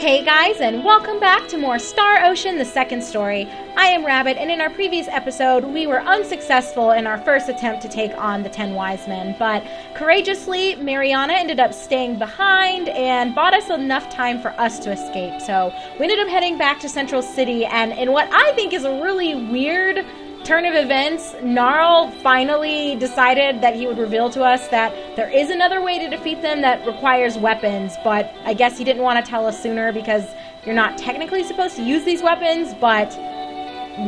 Hey guys, and welcome back to more Star Ocean, the second story. I am Rabbit, and in our previous episode, we were unsuccessful in our first attempt to take on the 10 Wise Men, but courageously, Mariana ended up staying behind and bought us enough time for us to escape. So we ended up heading back to Central City, and in what I think is a really weird turn of events, Gnarl finally decided that he would reveal to us that there is another way to defeat them that requires weapons, but I guess he didn't want to tell us sooner because you're not technically supposed to use these weapons, but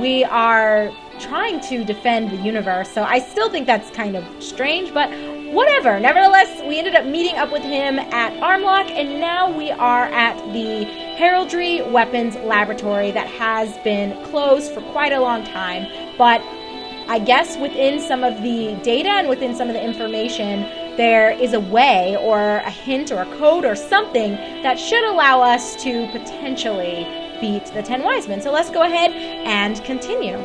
we are trying to defend the universe, so I still think that's kind of strange, but whatever. Nevertheless, we ended up meeting up with him at Armlock, and now we are at the Heraldry Weapons Laboratory that has been closed for quite a long time. But I guess within some of the data and within some of the information, there is a way or a hint or a code or something that should allow us to potentially beat the 10 Wise Men. So let's go ahead and continue.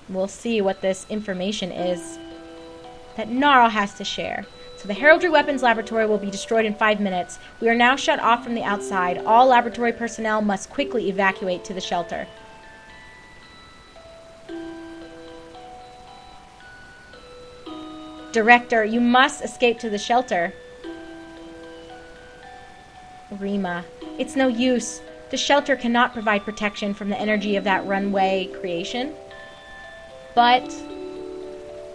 We'll see what this information is that Gnarl has to share. So the Heraldry Weapons Laboratory will be destroyed in 5 minutes. We are now shut off from the outside. All laboratory personnel must quickly evacuate to the shelter. Director, you must escape to the shelter. Rena, it's no use. The shelter cannot provide protection from the energy of that runway creation. But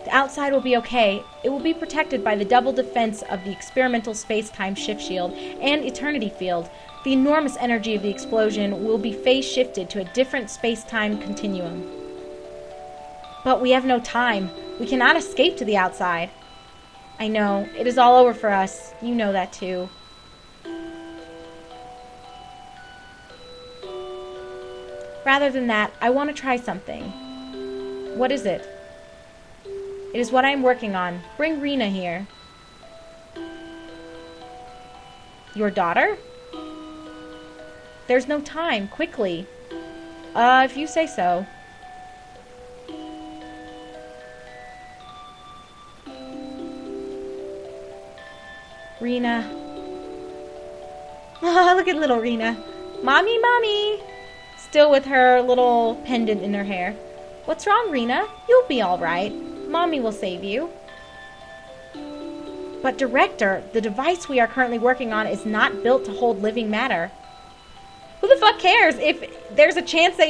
the outside will be okay. It will be protected by the double defense of the experimental space-time shift shield and eternity field. The enormous energy of the explosion will be phase-shifted to a different space-time continuum. But we have no time. We cannot escape to the outside. I know. It is all over for us. You know that too. Rather than that, I want to try something. What is it? It is what I am working on. Bring Rena here. Your daughter? There's no time. Quickly. If you say so. Rena. Look at little Rena. Mommy, mommy. Still with her little pendant in her hair. What's wrong, Rena? You'll be all right. Mommy will save you. But Director, the device we are currently working on is not built to hold living matter. Who the fuck cares? If there's a chance that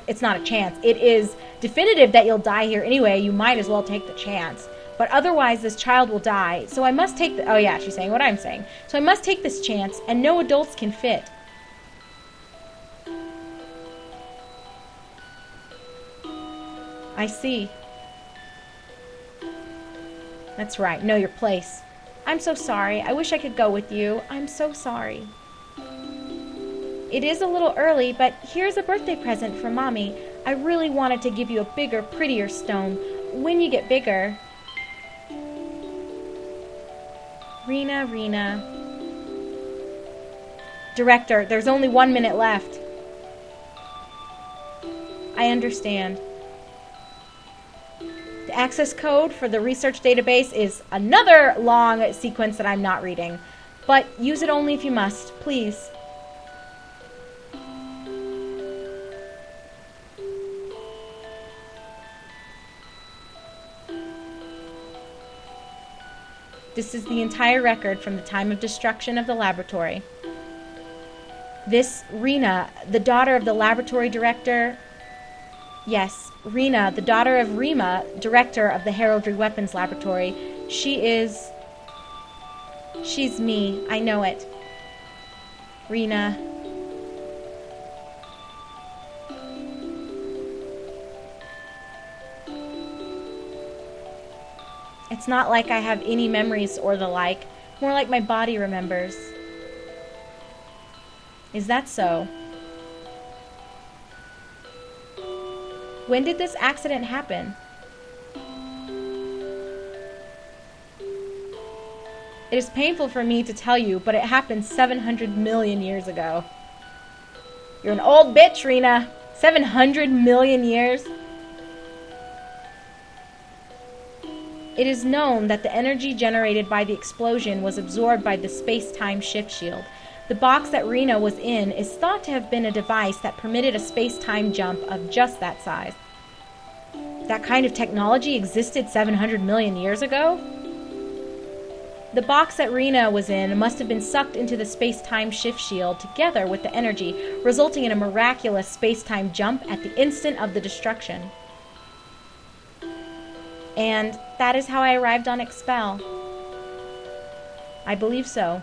it's not a chance. It is definitive that you'll die here anyway. You might as well take the chance. But otherwise, this child will die. So I must take oh yeah, she's saying what I'm saying. So I must take this chance, and no adults can fit. I see. That's right. Know your place. I'm so sorry. I wish I could go with you. I'm so sorry. It is a little early, but here's a birthday present from Mommy. I really wanted to give you a bigger, prettier stone. When you get bigger. Rena. Director, there's only 1 minute left. I understand. The access code for the research database is another long sequence that I'm not reading. But use it only if you must, please. This is the entire record from the time of destruction of the laboratory. This, Rena, the daughter of the laboratory director... Yes, Rena, the daughter of Rena, director of the Heraldry Weapons Laboratory. She's me. I know it. Rena. It's not like I have any memories or the like. More like my body remembers. Is that so? When did this accident happen? It is painful for me to tell you, but it happened 700 million years ago. You're an old bitch, Rena. 700 million years? It is known that the energy generated by the explosion was absorbed by the space-time shift shield. The box that Rena was in is thought to have been a device that permitted a space-time jump of just that size. That kind of technology existed 700 million years ago? The box that Rena was in must have been sucked into the space-time shift shield together with the energy, resulting in a miraculous space-time jump at the instant of the destruction. And that is how I arrived on Expel. I believe so.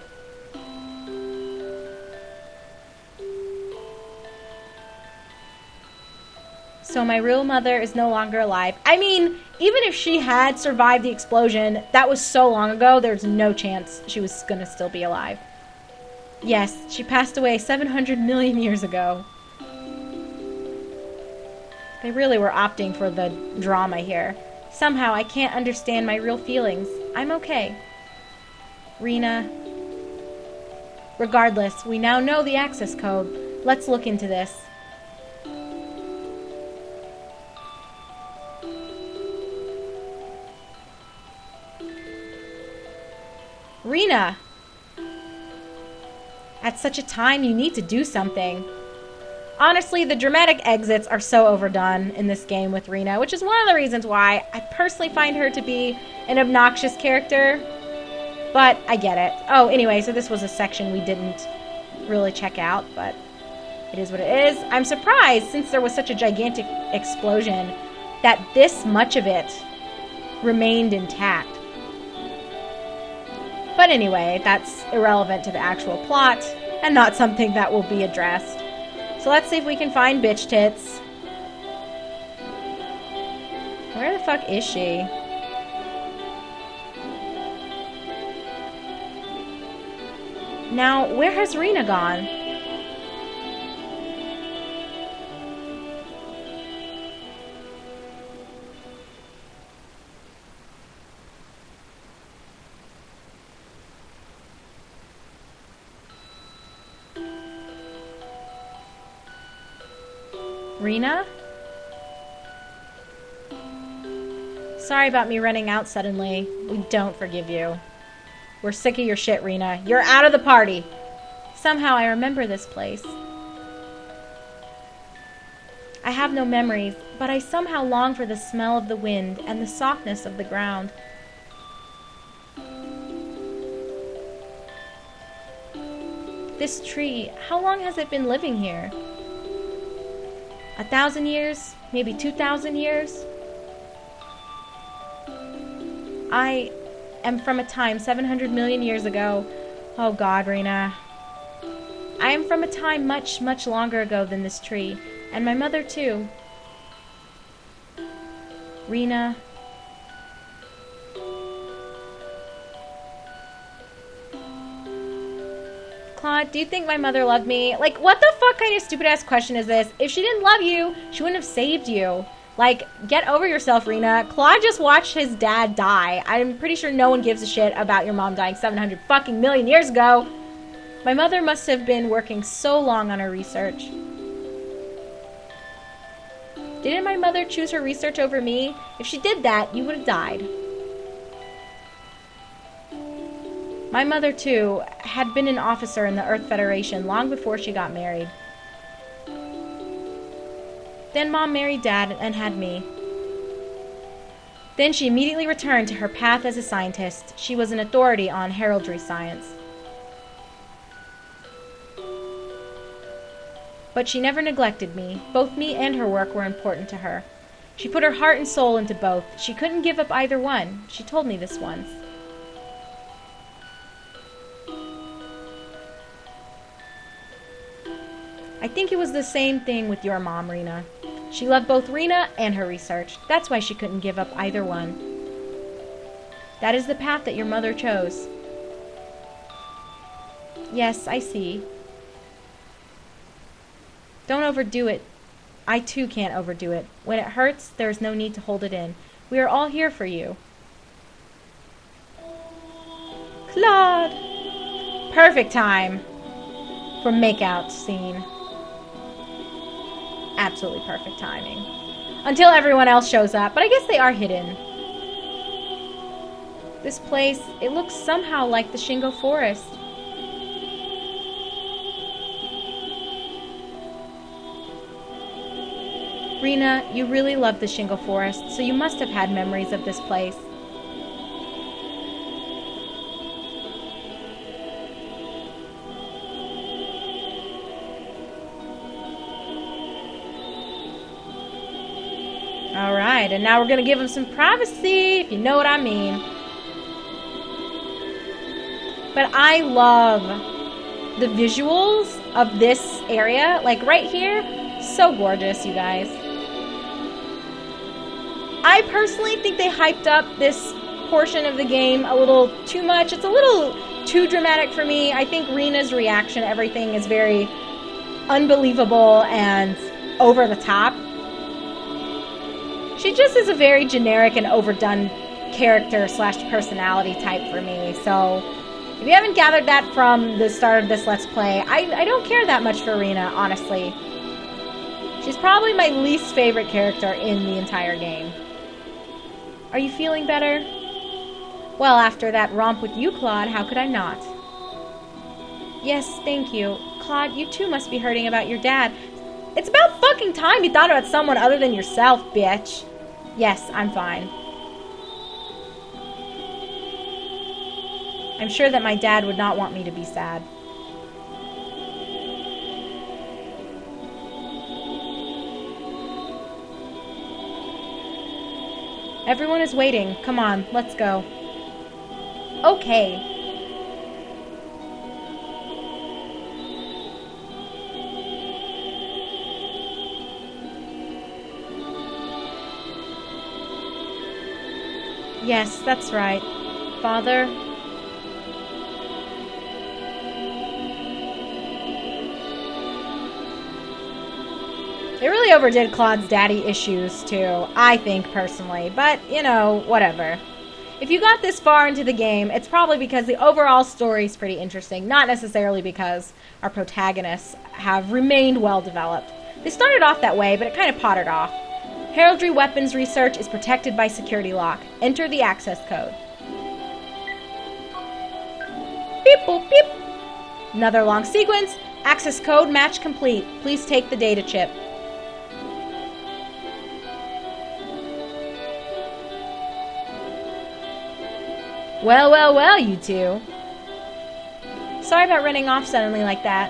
So my real mother is no longer alive. I mean, even if she had survived the explosion, that was so long ago, there's no chance she was gonna still be alive. Yes, she passed away 700 million years ago. They really were opting for the drama here. Somehow I can't understand my real feelings. I'm okay. Rena. Regardless, we now know the access code. Let's look into this. Rena! At such a time, you need to do something. Honestly, the dramatic exits are so overdone in this game with Rena, which is one of the reasons why I personally find her to be an obnoxious character. But I get it. Oh, anyway, so this was a section we didn't really check out, but it is what it is. I'm surprised, since there was such a gigantic explosion, that this much of it remained intact. But anyway, that's irrelevant to the actual plot, and not something that will be addressed. So let's see if we can find Bitch Tits. Where the fuck is she? Now, where has Rena gone? Rena? Sorry about me running out suddenly. We don't forgive you. We're sick of your shit, Rena. You're out of the party. Somehow I remember this place. I have no memories, but I somehow long for the smell of the wind and the softness of the ground. This tree, how long has it been living here? 1,000 years? Maybe 2,000 years? I am from a time 700 million years ago. Oh God, Rena. I am from a time much, much longer ago than this tree. And my mother too. Rena. Claude, do you think my mother loved me? Like, what the fuck kind of stupid ass question is this? If she didn't love you, she wouldn't have saved you. Like, get over yourself, Rena. Claude just watched his dad die. I'm pretty sure no one gives a shit about your mom dying 700 fucking million years ago. My mother must have been working so long on her research. Didn't my mother choose her research over me? If she did that, you would have died. My mother, too, had been an officer in the Earth Federation long before she got married. Then Mom married Dad and had me. Then she immediately returned to her path as a scientist. She was an authority on heraldry science. But she never neglected me. Both me and her work were important to her. She put her heart and soul into both. She couldn't give up either one. She told me this once. I think it was the same thing with your mom, Rena. She loved both Rena and her research. That's why she couldn't give up either one. That is the path that your mother chose. Yes, I see. Don't overdo it. I too can't overdo it. When it hurts, there is no need to hold it in. We are all here for you. Claude! Perfect time for makeout scene. Absolutely perfect timing. Until everyone else shows up, but I guess they are hidden. This place, it looks somehow like the Shingo Forest. Rena, you really love the Shingo Forest, so you must have had memories of this place. Alright, and now we're going to give him some privacy, if you know what I mean. But I love the visuals of this area. Like right here, so gorgeous, you guys. I personally think they hyped up this portion of the game a little too much. It's a little too dramatic for me. I think Rena's reaction to everything is very unbelievable and over the top. She just is a very generic and overdone character / personality type for me. So if you haven't gathered that from the start of this Let's Play, I don't care that much for Rena, honestly. She's probably my least favorite character in the entire game. Are you feeling better? Well, after that romp with you, Claude, how could I not? Yes, thank you. Claude, you too must be hurting about your dad. It's about fucking time you thought about someone other than yourself, bitch. Yes, I'm fine. I'm sure that my dad would not want me to be sad. Everyone is waiting. Come on, let's go. Okay. Yes, that's right. Father... They really overdid Claude's daddy issues, too, I think, personally. But, you know, whatever. If you got this far into the game, it's probably because the overall story is pretty interesting, not necessarily because our protagonists have remained well-developed. They started off that way, but it kind of pottered off. Heraldry Weapons research is protected by security lock. Enter the access code. Beep, boop, beep. Another long sequence. Access code match complete. Please take the data chip. Well, well, well, you two. Sorry about running off suddenly like that.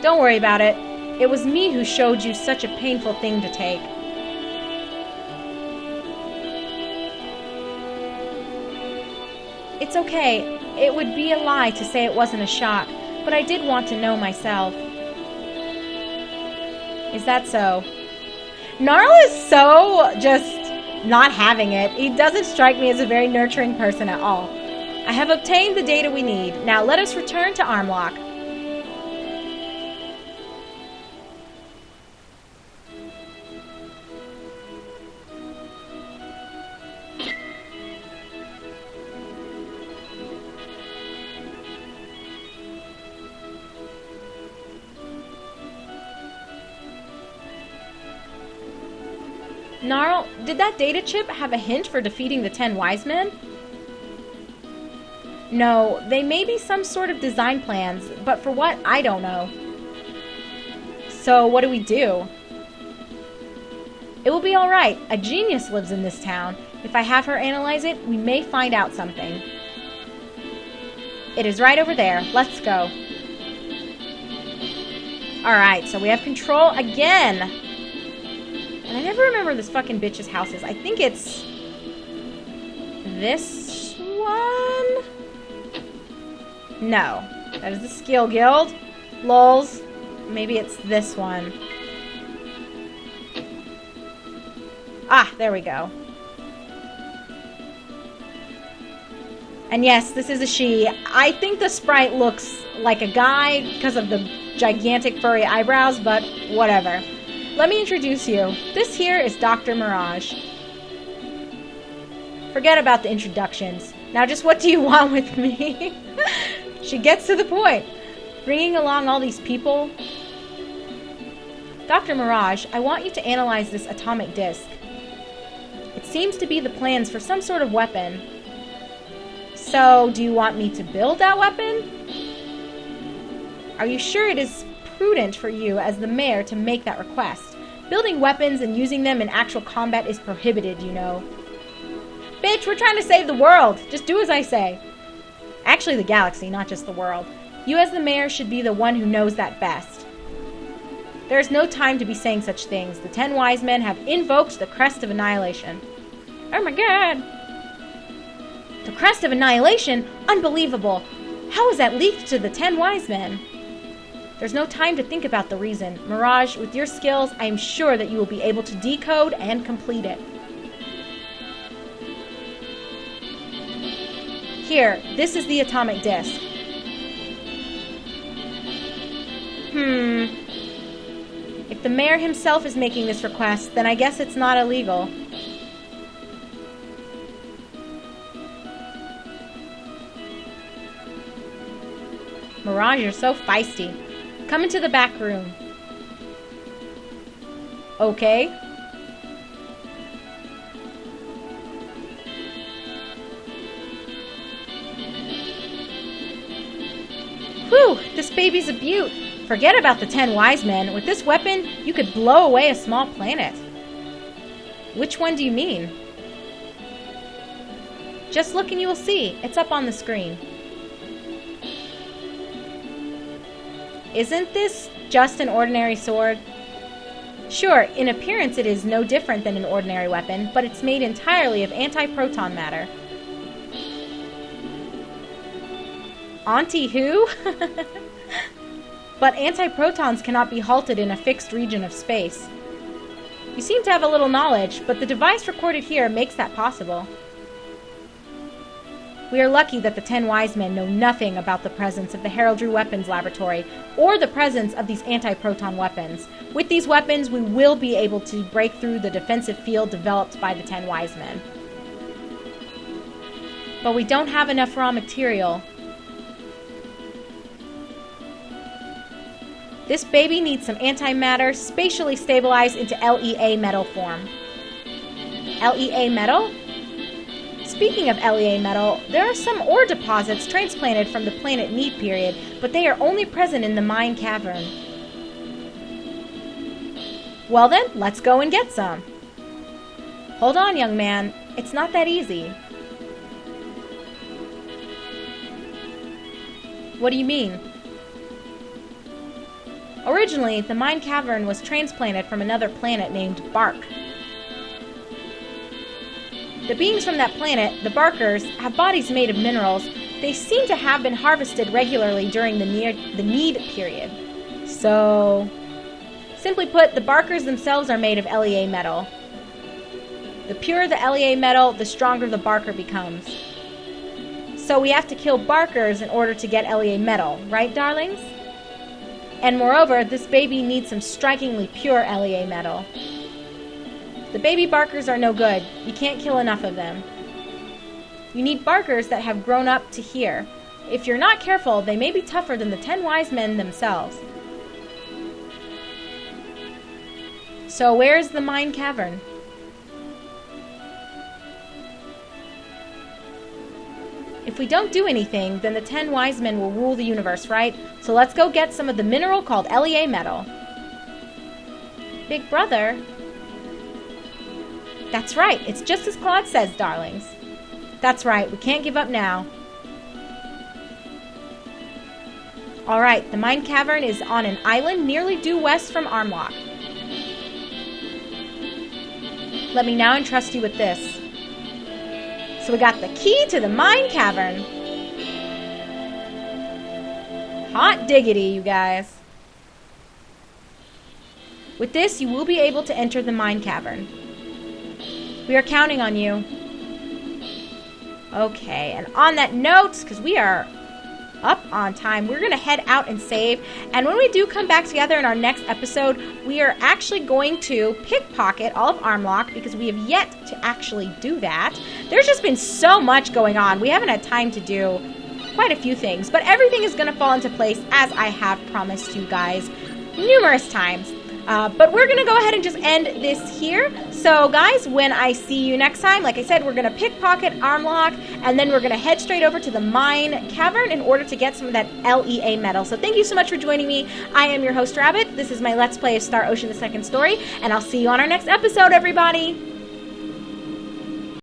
Don't worry about it. It was me who showed you such a painful thing to take. It's okay. It would be a lie to say it wasn't a shock, but I did want to know myself. Is that so? Gnarl is so just not having it. He doesn't strike me as a very nurturing person at all. I have obtained the data we need. Now let us return to Armlock. Gnarl, did that data chip have a hint for defeating the 10 wise men? No, they may be some sort of design plans, but for what, I don't know. So, what do we do? It will be alright. A genius lives in this town. If I have her analyze it, we may find out something. It is right over there. Let's go. Alright, so we have control again. And I never remember this fucking bitch's houses. I think it's this one? No. That is the skill guild. Lols. Maybe it's this one. Ah, there we go. And yes, this is a she. I think the sprite looks like a guy because of the gigantic furry eyebrows, but whatever. Let me introduce you. This here is Dr. Mirage. Forget about the introductions. Now just what do you want with me? She gets to the point. Bringing along all these people. Dr. Mirage, I want you to analyze this atomic disc. It seems to be the plans for some sort of weapon. So, do you want me to build that weapon? Are you sure it is prudent for you as the mayor to make that request? Building weapons and using them in actual combat is prohibited, you know. Bitch, we're trying to save the world. Just do as I say. Actually, the galaxy, not just the world. You as the mayor should be the one who knows that best. There is no time to be saying such things. The 10 wise men have invoked the crest of annihilation. Oh my god! The crest of annihilation? Unbelievable! How was that leaked to the 10 wise men? There's no time to think about the reason. Mirage, with your skills, I am sure that you will be able to decode and complete it. Here, this is the atomic disc. If the mayor himself is making this request, then I guess it's not illegal. Mirage, you're so feisty. Come into the back room. Okay. Whew, this baby's a beaut. Forget about the 10 wise men. With this weapon, you could blow away a small planet. Which one do you mean? Just look and you will see. It's up on the screen. Isn't this just an ordinary sword? Sure, in appearance it is no different than an ordinary weapon, but it's made entirely of anti-proton matter. Auntie who? But anti-protons cannot be halted in a fixed region of space. You seem to have a little knowledge, but the device recorded here makes that possible. We are lucky that the 10 wise men know nothing about the presence of the Heraldry Weapons Laboratory or the presence of these anti-proton weapons. With these weapons, we will be able to break through the defensive field developed by the 10 wise men. But we don't have enough raw material. This baby needs some antimatter spatially stabilized into LEA metal form. LEA metal? Speaking of LEA metal, there are some ore deposits transplanted from the planet Need period, but they are only present in the Mihne Cavern. Well then, let's go and get some. Hold on, young man. It's not that easy. What do you mean? Originally, the Mihne Cavern was transplanted from another planet named Bark. The beings from that planet, the Barkers, have bodies made of minerals. They seem to have been harvested regularly during the Need period. So, simply put, the Barkers themselves are made of LEA metal. The purer the LEA metal, the stronger the Barker becomes. So we have to kill Barkers in order to get LEA metal, right, darlings? And moreover, this baby needs some strikingly pure LEA metal. The baby Barkers are no good. You can't kill enough of them. You need Barkers that have grown up to here. If you're not careful, they may be tougher than the 10 wise men themselves. So where's the Mihne Cavern? If we don't do anything, then the 10 wise men will rule the universe, right? So let's go get some of the mineral called LEA metal. Big brother? That's right. It's just as Claude says, darlings. That's right. We can't give up now. Alright, the Mihne Cavern is on an island nearly due west from Armlock. Let me now entrust you with this. So we got the key to the Mihne Cavern. Hot diggity, you guys. With this, you will be able to enter the Mihne Cavern. We are counting on you. Okay, and on that note, because we are up on time, we're going to head out and save. And when we do come back together in our next episode, we are actually going to pickpocket all of Armlock because we have yet to actually do that. There's just been so much going on. We haven't had time to do quite a few things, but everything is going to fall into place as I have promised you guys numerous times. But we're going to go ahead and just end this here. So, guys, when I see you next time, like I said, we're going to pickpocket Armlock, and then we're going to head straight over to the Mihne Cavern in order to get some of that LEA metal. So thank you so much for joining me. I am your host, Rabbit. This is my Let's Play of Star Ocean: The Second Story, and I'll see you on our next episode, everybody!